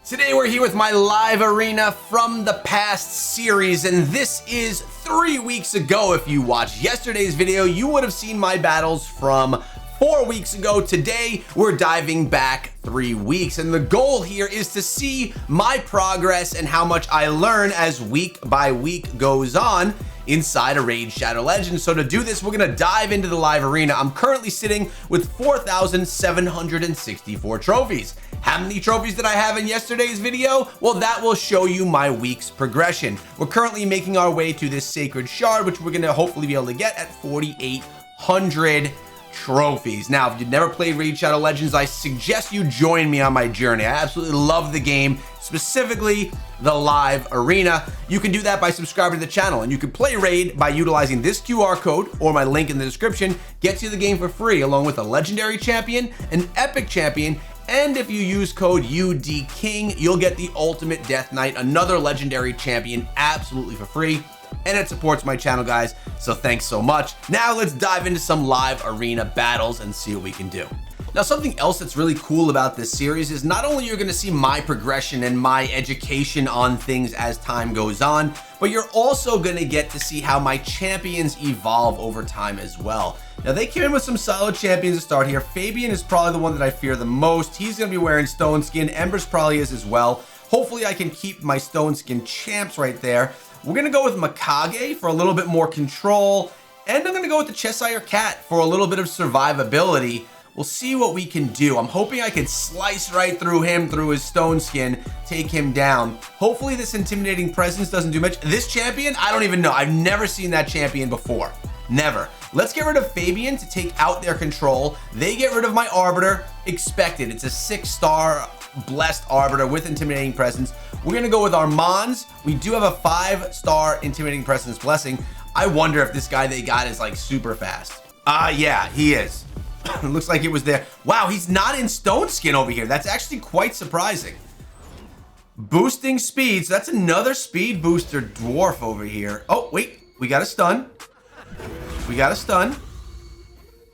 Today we're here with my live arena from the past series, and this is 3 weeks ago. If you watched yesterday's video, you would have seen my battles from 4 weeks ago. Today we're diving back 3 weeks, and the goal here is to see my progress and how much I learn as week by week goes on inside a Raid Shadow Legends. So to do this, we're gonna dive into the live arena. I'm currently sitting with 4,764 trophies. How many trophies did I have in yesterday's video? Well, that will show you my week's progression. We're currently making our way to this Sacred Shard, which we're gonna hopefully be able to get at 4,800 trophies. Now, if you've never played Raid Shadow Legends, I suggest you join me on my journey. I absolutely love the game, specifically the live arena. You can do that by subscribing to the channel, and you can play Raid by utilizing this QR code or my link in the description. Gets you the game for free, along with a legendary champion, an epic champion, and if you use code UDKING, you'll get the Ultimate Death Knight, another legendary champion, absolutely for free. And it supports my channel, guys, so thanks so much. Now let's dive into some live arena battles and see what we can do. Now, something else that's really cool about this series is not only you're gonna see my progression and my education on things as time goes on, but you're also gonna get to see how my champions evolve over time as well. Now, they came in with some solid champions to start here. Fabian is probably the one that I fear the most. He's gonna be wearing Stone Skin. Embers probably is as well. Hopefully I can keep my Stone Skin champs right there. We're gonna go with Mikage for a little bit more control, and I'm gonna go with the Cheshire Cat for a little bit of survivability. We'll see what we can do. I'm hoping I can slice right through him, through his Stone Skin, take him down. Hopefully this Intimidating Presence doesn't do much. This champion, I don't even know. I've never seen that champion before. Never. Let's get rid of Fabian to take out their control. They get rid of my Arbiter. Expected. It's a 6-star blessed Arbiter with Intimidating Presence. We're gonna go with Armands. We do have a 5-star Intimidating Presence blessing. I wonder if this guy they got is like super fast. Yeah, he is. Looks like it was there. Wow, he's not in Stone Skin over here. That's actually quite surprising. Boosting speed. So that's another speed booster dwarf over here. Oh, wait. We got a stun. We got a stun.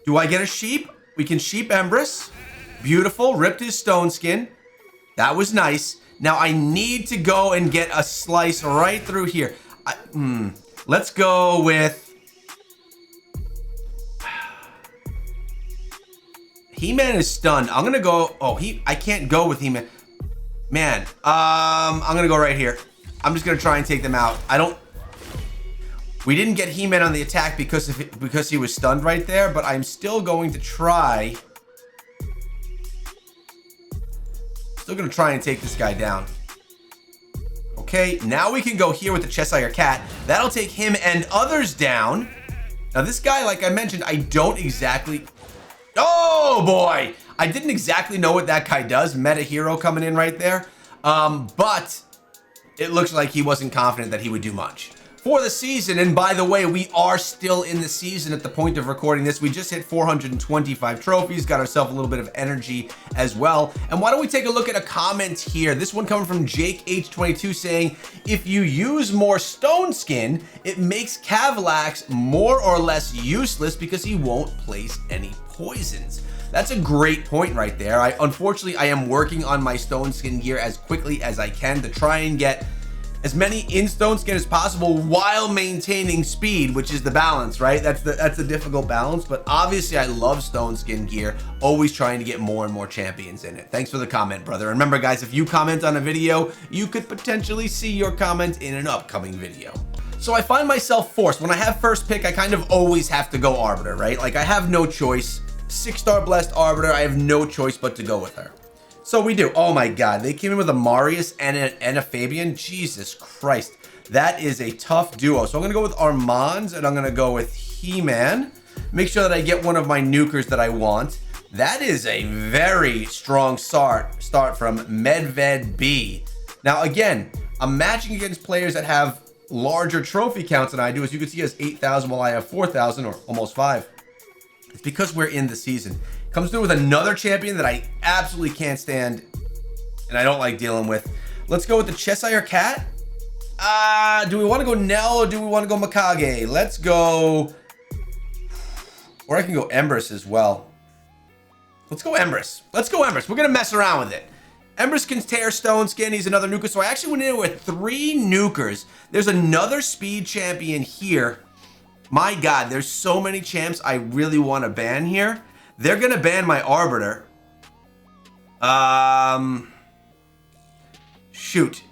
Do I get a sheep? We can sheep Empress. Beautiful. Ripped his Stone Skin. That was nice. Now I need to go and get a slice right through here. Let's go with He-Man is stunned. I'm gonna go. Oh, I can't go with He-Man. Man, I'm gonna go right here. I'm just gonna try and take them out. We didn't get He-Man on the attack because he was stunned right there, but I'm still going to try. Still gonna try and take this guy down. Okay, now we can go here with the Cheshire Cat. That'll take him and others down. Now this guy, like I mentioned, I don't exactly. Oh boy! I didn't exactly know what that guy does. Meta hero coming in right there. But it looks like he wasn't confident that he would do much for the season. And by the way, we are still in the season at the point of recording this. We just hit 425 trophies, got ourselves a little bit of energy as well. And why don't we take a look at a comment here? This one coming from Jake H22 saying, if you use more Stone Skin, it makes Cavalax more or less useless because he won't place any poisons. That's a great point right there. Unfortunately, I am working on my Stone Skin gear as quickly as I can to try and get as many in Stone Skin as possible while maintaining speed, which is the balance, right? That's the difficult balance, but obviously I love Stone Skin gear, always trying to get more and more champions in it. Thanks for the comment, brother. And remember, guys, if you comment on a video, you could potentially see your comment in an upcoming video. So I find myself forced. When I have first pick, I kind of always have to go Arbiter, right? Like I have no choice. 6-star blessed Arbiter, I have no choice but to go with her. So we do. Oh my God, they came in with a Marius and a Fabian. Jesus Christ, that is a tough duo. So I'm gonna go with Armands and I'm gonna go with He-Man. Make sure that I get one of my nukers that I want. That is a very strong start from Medved B. Now again, I'm matching against players that have larger trophy counts than I do. As you can see, he has 8,000 while I have 4,000 or almost 5. It's because we're in the season. Comes through with another champion that I absolutely can't stand and I don't like dealing with. Let's go with the Cheshire Cat. Do we want to go Nell or do we want to go Mikage? Let's go. Or I can go Empress as well. Let's go Empress. Let's go Empress. We're going to mess around with it. Embers can tear Stone Skin. He's another nuker. So I actually went in with 3 nukers. There's another speed champion here. My God, there's so many champs I really want to ban here. They're going to ban my Arbiter. Shoot.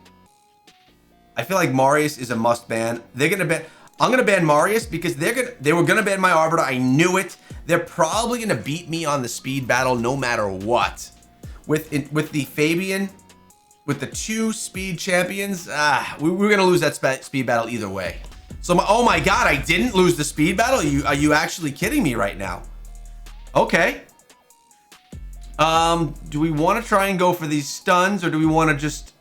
I feel like Marius is a must ban. They're going to ban... I'm going to ban Marius because they were going to ban my Arbiter. I knew it. They're probably going to beat me on the speed battle no matter what. With the Fabian, with the 2 speed champions, we're going to lose that speed battle either way. So, oh my God, I didn't lose the speed battle? Are you actually kidding me right now? Okay. Do we want to try and go for these stuns, or do we want to just...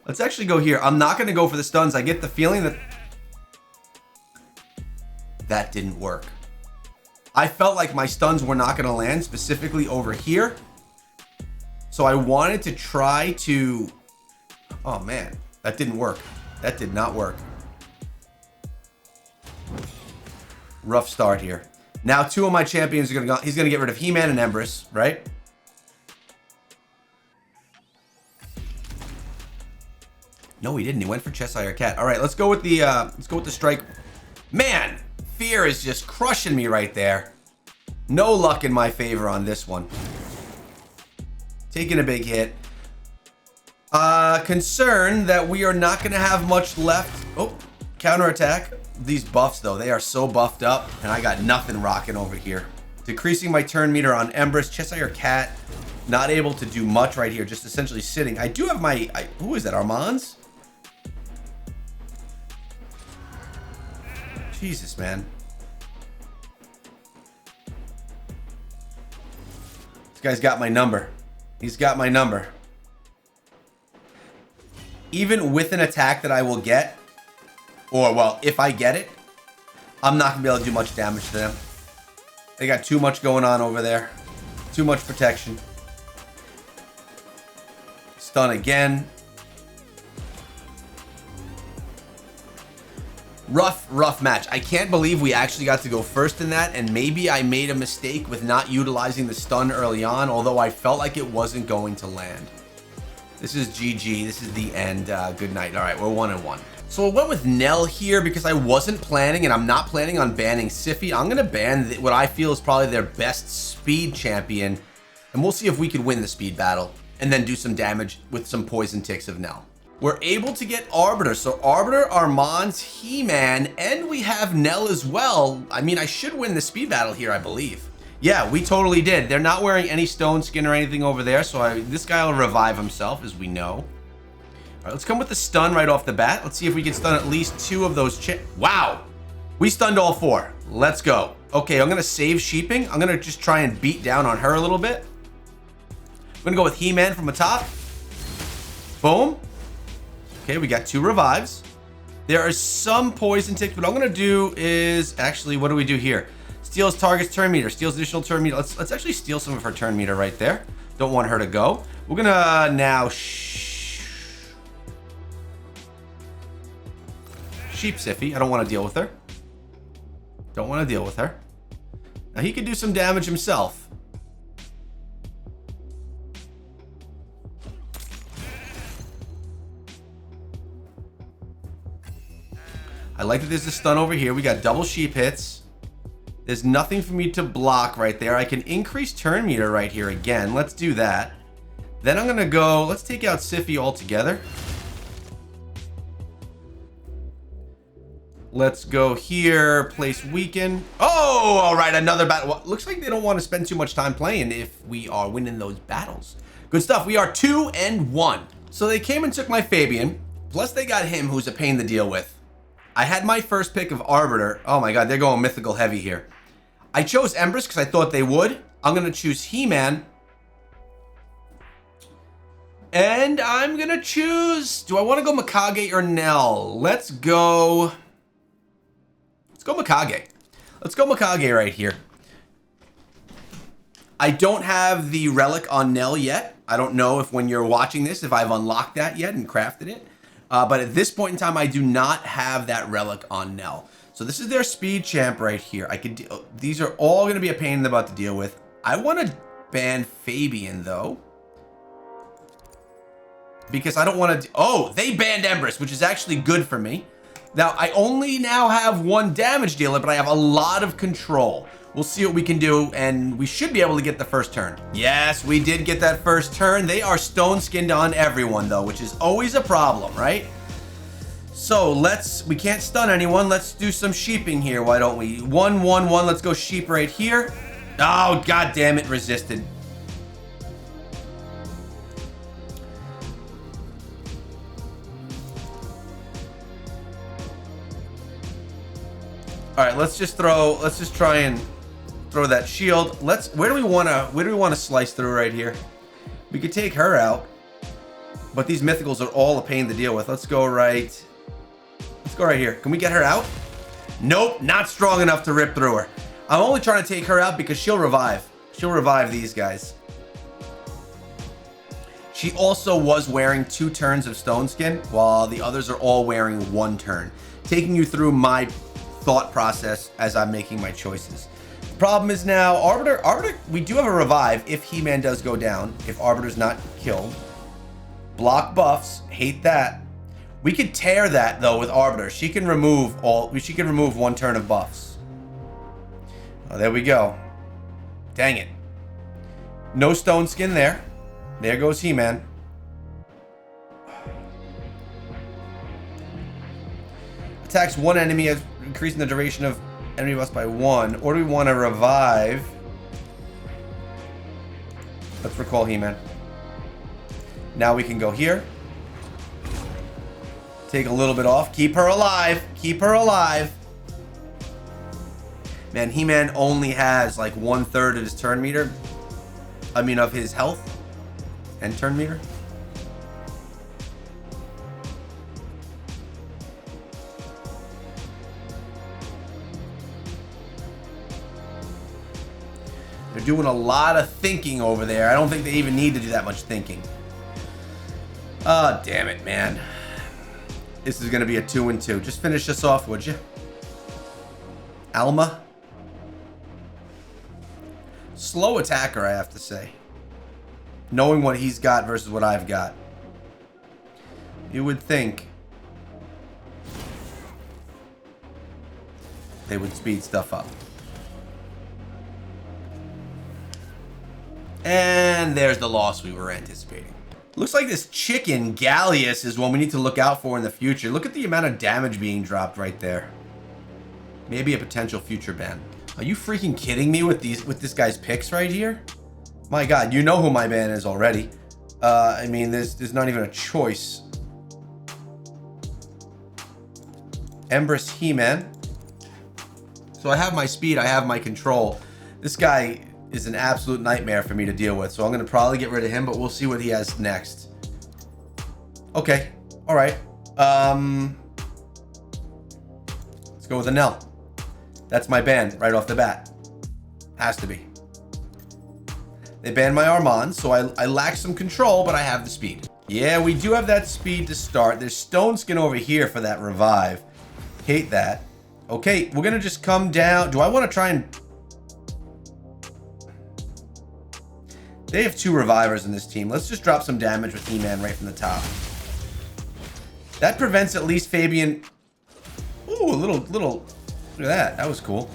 Let's actually go here. I'm not going to go for the stuns. I get the feeling that... That didn't work. I felt like my stuns were not going to land, specifically over here. So I wanted to try to... Oh man, that didn't work. That did not work. Rough start here. Now 2 of my champions are going to go... He's going to get rid of He-Man and Empress, right? No, he didn't. He went for Cheshire Cat. All right, let's go with the strike. Man, fear is just crushing me right there. No luck in my favor on this one. Taking a big hit. Concerned that we are not going to have much left. Oh, counterattack. These buffs, though, they are so buffed up, and I got nothing rocking over here. Decreasing my turn meter on Empress. Cheshire Cat, not able to do much right here, just essentially sitting. I do have my... who is that, Armand's? Jesus, man. This guy's got my number. He's got my number. Even with an attack that I will get, or, well, if I get it, I'm not going to be able to do much damage to them. They got too much going on over there. Too much protection. Stun again. Rough match. I can't believe we actually got to go first in that, and maybe I made a mistake with not utilizing the stun early on, although I felt like it wasn't going to land. This is GG. This is the end. Good night. All right, we're 1-1. So I went with Nell here because I wasn't planning, and I'm not planning on banning Sify. I'm going to ban what I feel is probably their best speed champion, and we'll see if we can win the speed battle and then do some damage with some poison ticks of Nell. We're able to get Arbiter. So Arbiter, Armand's, He-Man, and we have Nell as well. I mean, I should win the speed battle here, I believe. Yeah, we totally did. They're not wearing any stone skin or anything over there, so this guy will revive himself, as we know. All right, let's come with the stun right off the bat. Let's see if we can stun at least 2 of those. Wow! We stunned all 4. Let's go. Okay, I'm going to save Sheeping. I'm going to just try and beat down on her a little bit. I'm going to go with He-Man from the top. Boom. Okay, we got 2 revives. There are some poison ticks. What I'm going to do is... Actually, what do we do here? Steals target's turn meter. Steals additional turn meter. Let's actually steal some of her turn meter right there. Don't want her to go. We're going to now... Sheep Sify. I don't want to deal with her. Don't want to deal with her. Now, he could do some damage himself. I like that there's a stun over here. We got double sheep hits. There's nothing for me to block right there. I can increase turn meter right here again. Let's do that. Then I'm going to go... Let's take out Sify altogether. Let's go here. Place weaken. Oh, all right. Another battle. Well, looks like they don't want to spend too much time playing if we are winning those battles. Good stuff. We are 2-1. So they came and took my Fabian. Plus they got him, who's a pain to deal with. I had my first pick of Arbiter. Oh my God, they're going mythical heavy here. I chose Empress because I thought they would. I'm going to choose He-Man. And I'm going to choose... Do I want to go Mikage or Nell? Let's go Mikage. Let's go Mikage right here. I don't have the relic on Nell yet. I don't know if when you're watching this, if I've unlocked that yet and crafted it. But at this point in time, I do not have that relic on Nell. So this is their speed champ right here. These are all going to be a pain in the butt to deal with. I want to ban Fabian, though. because I don't want to... Oh, they banned Empress, which is actually good for me. Now, I only now have 1 damage dealer, but I have a lot of control. We'll see what we can do, and we should be able to get the first turn. Yes, we did get that first turn. They are stone skinned on everyone, though, which is always a problem, right? So we can't stun anyone. Let's do some sheeping here. Why don't we? 1, 1, 1. Let's go sheep right here. Oh, god damn it, resisted. All right, let's just try and throw that shield. Where do we want to slice through right here? We could take her out, but these mythicals are all a pain to deal with. Let's go right here. Can we get her out? Nope, not strong enough to rip through her. I'm only trying to take her out because she'll revive. She'll revive these guys. She also was wearing 2 turns of stone skin, while the others are all wearing 1 turn. Taking you through my thought process as I'm making my choices. The problem is now Arbiter, we do have a revive if He-Man does go down, if Arbiter's not killed. Block buffs, hate that. We could tear that though with Arbiter. She can remove 1 turn of buffs. Oh, there we go. Dang it. No stone skin there. There goes He-Man. Attacks 1 enemy, as increasing the duration of enemy buffs by 1. Or do we want to revive? Let's recall He-Man. Now we can go here. Take a little bit off. Keep her alive. Keep her alive. Man, He-Man only has like 1/3 of his turn meter. I mean, of his health and turn meter. They're doing a lot of thinking over there. I don't think they even need to do that much thinking. Oh, damn it, man. This is going to be a 2-2. Just finish this off, would you? Alma. Slow attacker, I have to say. Knowing what he's got versus what I've got. You would think they would speed stuff up. And there's the loss we were anticipating. Looks like this chicken, Gallius, is one we need to look out for in the future. Look at the amount of damage being dropped right there. Maybe a potential future ban. Are you freaking kidding me with this guy's picks right here? My god, you know who my ban is already. I mean, there's not even a choice. Empress He-Man. So I have my speed, I have my control. This guy is an absolute nightmare for me to deal with, so I'm going to probably get rid of him, but we'll see what he has next. Okay, all right. Let's go with Anel. That's my ban right off the bat. Has to be. They banned my Armand, so I lack some control, but I have the speed. Yeah, we do have that speed to start. There's stone skin over here for that revive. Hate that. Okay, we're going to just come down. Do I want to try and... They have 2 revivers in this team. Let's just drop some damage with He-Man right from the top. That prevents at least Fabian. Ooh, a little. Look at that. That was cool.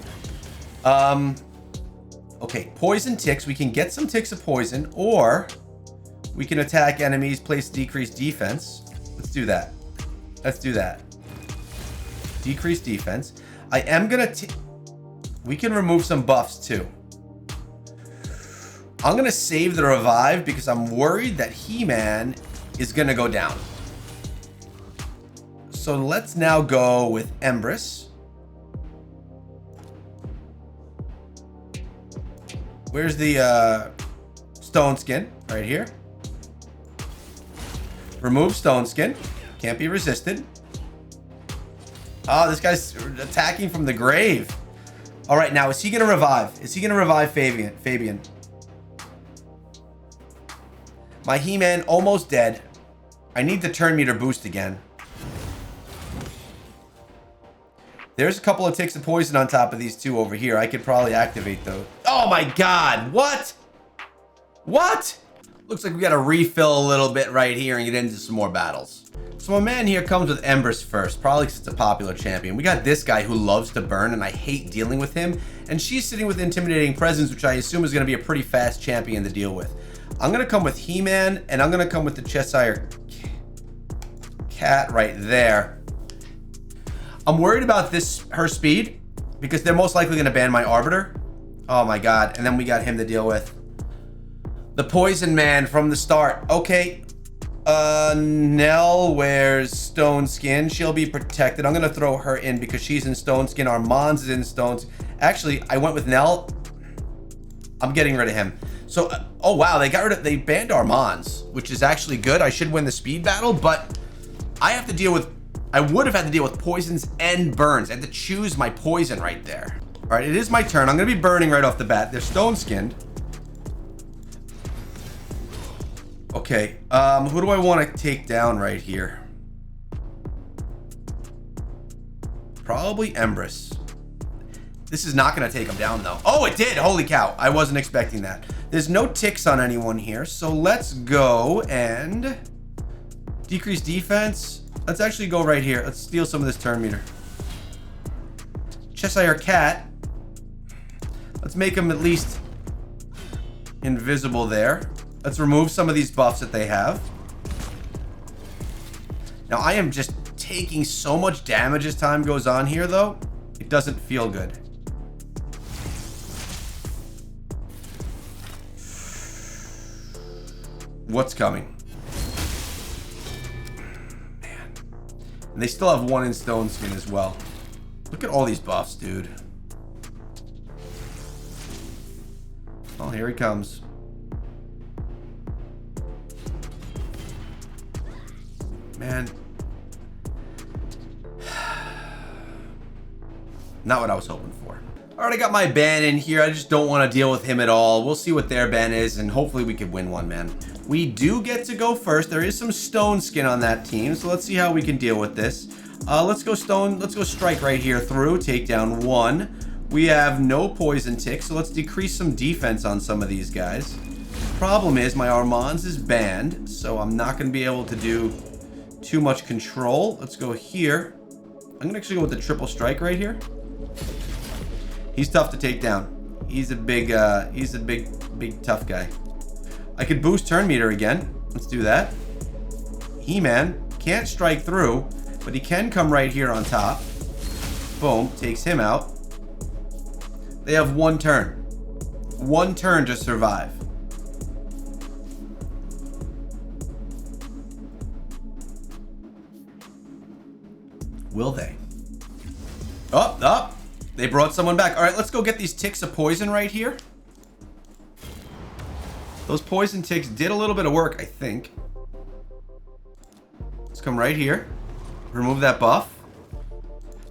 Okay, poison ticks. We can get some ticks of poison, or we can attack enemies, place decreased defense. Let's do that. Let's do that. Decreased defense. I am gonna. We can remove some buffs too. I'm going to save the revive because I'm worried that He-Man is going to go down. So let's now go with Empress. Where's the stone skin? Right here. Remove stone skin. Can't be resisted. Oh, this guy's attacking from the grave. All right, now is he going to revive? Is he going to revive Fabian? My He-Man almost dead. I need the turn meter boost again. There's a couple of ticks of poison on top of these 2 over here. I could probably activate those. Oh my god, what? What? Looks like we got to refill a little bit right here and get into some more battles. So my man here comes with Empress first, probably because it's a popular champion. We got this guy who loves to burn, and I hate dealing with him. And she's sitting with Intimidating Presence, which I assume is going to be a pretty fast champion to deal with. I'm going to come with He-Man, and I'm going to come with the Cheshire Cat right there. I'm worried about her speed, because they're most likely going to ban my Arbiter. Oh my god, and then we got him to deal with. The Poison Man from the start. Okay, Nell wears Stone Skin. She'll be protected. I'm going to throw her in because she's in Stone Skin. Armand's is in Stone Skin. Actually, I went with Nell. I'm getting rid of him. So, oh wow, they banned Armand's, which is actually good. I should win the speed battle, but I would have had to deal with poisons and burns. I had to choose my poison right there. All right, it is my turn. I'm going to be burning right off the bat. They're Stone Skinned. Okay, who do I want to take down right here? Probably Empress. This is not going to take him down, though. Oh, it did! Holy cow, I wasn't expecting that. There's no ticks on anyone here, so let's go and decrease defense. Let's actually go right here. Let's steal some of this turn meter. Cheshire Cat. Let's make him at least invisible there. Let's remove some of these buffs that they have. Now, I am just taking so much damage as time goes on here, though. It doesn't feel good. What's coming? Man. And they still have one in Stone Skin as well. Look at all these buffs, dude. Oh, here he comes. Man. Not what I was hoping for. All right, I got my ban in here. I just don't want to deal with him at all. We'll see what their ban is, and hopefully we could win one, man. We do get to go first. There is some Stone Skin on that team, so let's see how we can deal with this. Let's go strike right here through. Take down one. We have no poison tick, so let's decrease some defense on some of these guys. Problem is, my Armand's is banned, so I'm not going to be able to do too much control. Let's go here. I'm gonna actually go with the triple strike right here. He's tough to take down. He's a big tough guy. I could boost turn meter again. Let's do that. He-Man can't strike through, but he can come right here on top. Boom, takes him out. They have one turn. One turn to survive. Will they? Oh, they brought someone back. All right, let's go get these ticks of poison right here. Those poison ticks did a little bit of work, I think. Let's come right here. Remove that buff.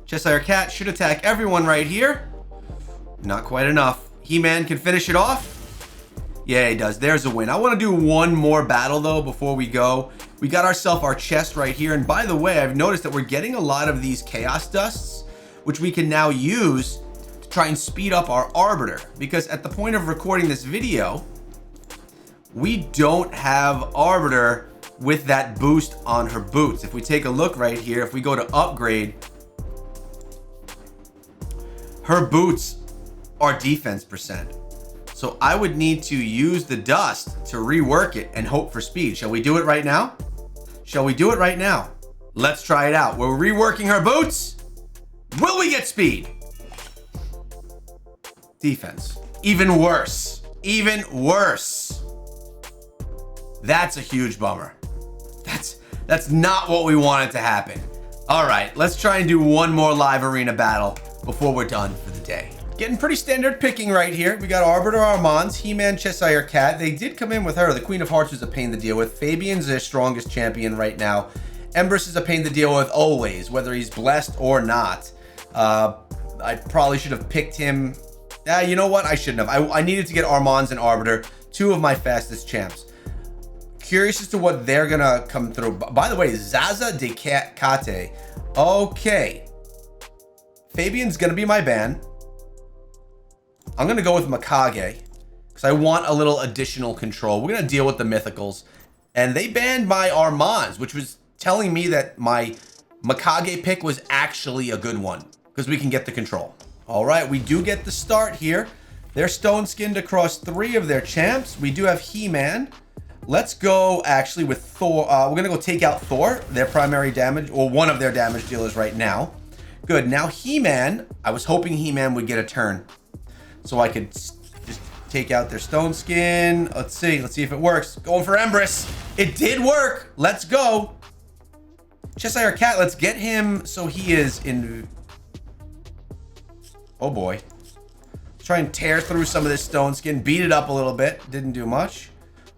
Cheshire Cat should attack everyone right here. Not quite enough. He-Man can finish it off. Yeah, he does. There's a win. I want to do one more battle, though, before we go. We got ourselves our chest right here. And by the way, I've noticed that we're getting a lot of these Chaos Dusts, which we can now use to try and speed up our Arbiter. Because at the point of recording this video, we don't have Arbiter with that boost on her boots. If we take a look right here, if we go to upgrade, her boots are defense percent. So I would need to use the dust to rework it and hope for speed. Shall we do it right now? Shall we do it right now? Let's try it out. We're reworking her boots. Will we get speed? Defense. Even worse. Even worse. That's a huge bummer. That's not what we wanted to happen. All right, let's try and do one more live arena battle before we're done for the day. Getting pretty standard picking right here. We got Arbiter Armand's, He-Man, Cheshire Cat. They did come in with her. The Queen of Hearts was a pain to deal with. Fabian's their strongest champion right now. Empress is a pain to deal with always, whether he's blessed or not. I probably should have picked him. You know what? I shouldn't have. I needed to get Armand's and Arbiter, two of my fastest champs. Curious as to what they're gonna come through. By the way, Zaza de Kate. Okay. Fabian's gonna be my ban. I'm gonna go with Mikage, because I want a little additional control. We're going to deal with the mythicals. And they banned my Armands, which was telling me that my Mikage pick was actually a good one, because we can get the control. All right, we do get the start here. They're stone skinned across 3 of their champs. We do have He-Man. Let's go actually with Thor. We're going to go take out Thor, their primary damage, or one of their damage dealers right now. Good. Now He-Man, I was hoping He-Man would get a turn so I could just take out their stone skin. Let's see if it works. Going for Empress. It did work. Let's go. Cheshire Cat, let's get him so he is in... Oh boy. Let's try and tear through some of this stone skin, beat it up a little bit. Didn't do much.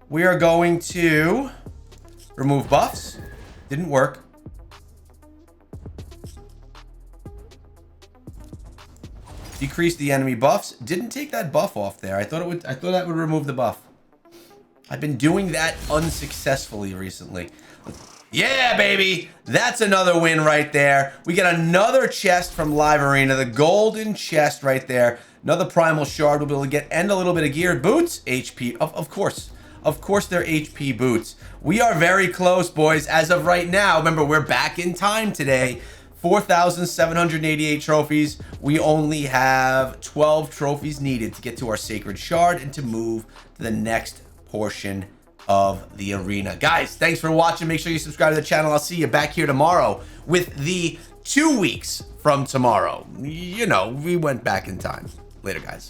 We are going to remove buffs. Didn't work. Decrease the enemy buffs. Didn't take that buff off there. I thought that would remove the buff. I've been doing that unsuccessfully recently. Yeah, baby. That's another win right there. We get another chest from Live Arena. The golden chest right there. Another primal shard we'll be able to get, and a little bit of gear. Boots, HP. Of course. Of course, they're HP boots. We are very close, boys. As of right now, remember, we're back in time today. 4,788 trophies. We only have 12 trophies needed to get to our sacred shard and to move to the next portion of the arena. Guys, thanks for watching. Make sure you subscribe to the channel. I'll see you back here tomorrow with the 2 weeks from tomorrow. You know, we went back in time. Later, guys.